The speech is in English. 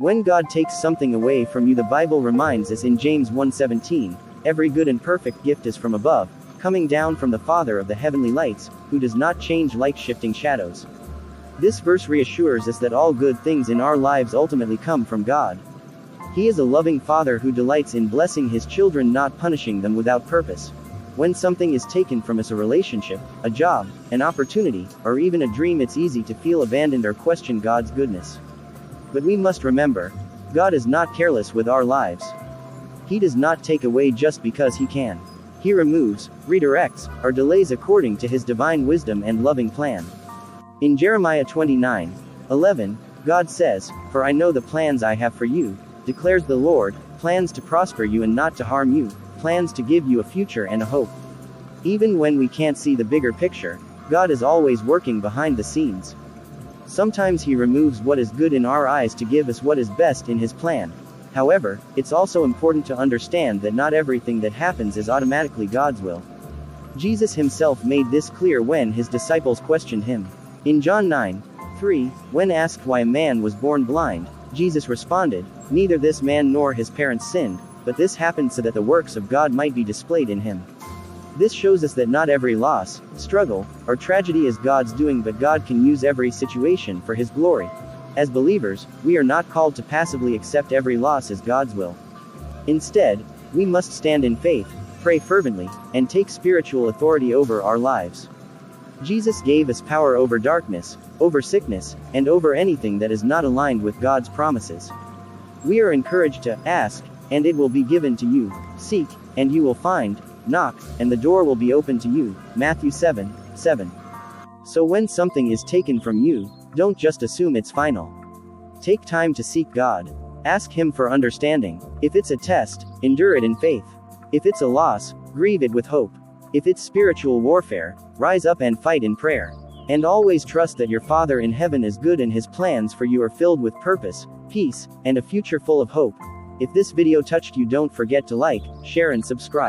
When God takes something away from you, the Bible reminds us in James 1:17, every good and perfect gift is from above, coming down from the Father of the heavenly lights, who does not change like shifting shadows. This verse reassures us that all good things in our lives ultimately come from God. He is a loving Father who delights in blessing His children, not punishing them without purpose. When something is taken from us, a relationship, a job, an opportunity, or even a dream, it's easy to feel abandoned or question God's goodness. But we must remember, God is not careless with our lives. He does not take away just because He can. He removes, redirects, or delays according to His divine wisdom and loving plan. In Jeremiah 29:11, God says, "For I know the plans I have for you, declares the Lord, plans to prosper you and not to harm you, plans to give you a future and a hope." Even when we can't see the bigger picture, God is always working behind the scenes. Sometimes He removes what is good in our eyes to give us what is best in His plan. However, it's also important to understand that not everything that happens is automatically God's will. Jesus Himself made this clear when His disciples questioned Him. In John 9:3, when asked why a man was born blind, Jesus responded, "Neither this man nor his parents sinned, but this happened so that the works of God might be displayed in him." This shows us that not every loss, struggle, or tragedy is God's doing, but God can use every situation for His glory. As believers, we are not called to passively accept every loss as God's will. Instead, we must stand in faith, pray fervently, and take spiritual authority over our lives. Jesus gave us power over darkness, over sickness, and over anything that is not aligned with God's promises. We are encouraged to ask, and it will be given to you, seek, and you will find, knock, and the door will be opened to you. Matthew 7:7. So when something is taken from you, don't just assume it's final. Take time to seek God. Ask Him for understanding. If it's a test, endure it in faith. If it's a loss, grieve it with hope. If it's spiritual warfare, rise up and fight in prayer. And always trust that your Father in heaven is good and His plans for you are filled with purpose, peace, and a future full of hope. If this video touched you, don't forget to like, share and subscribe.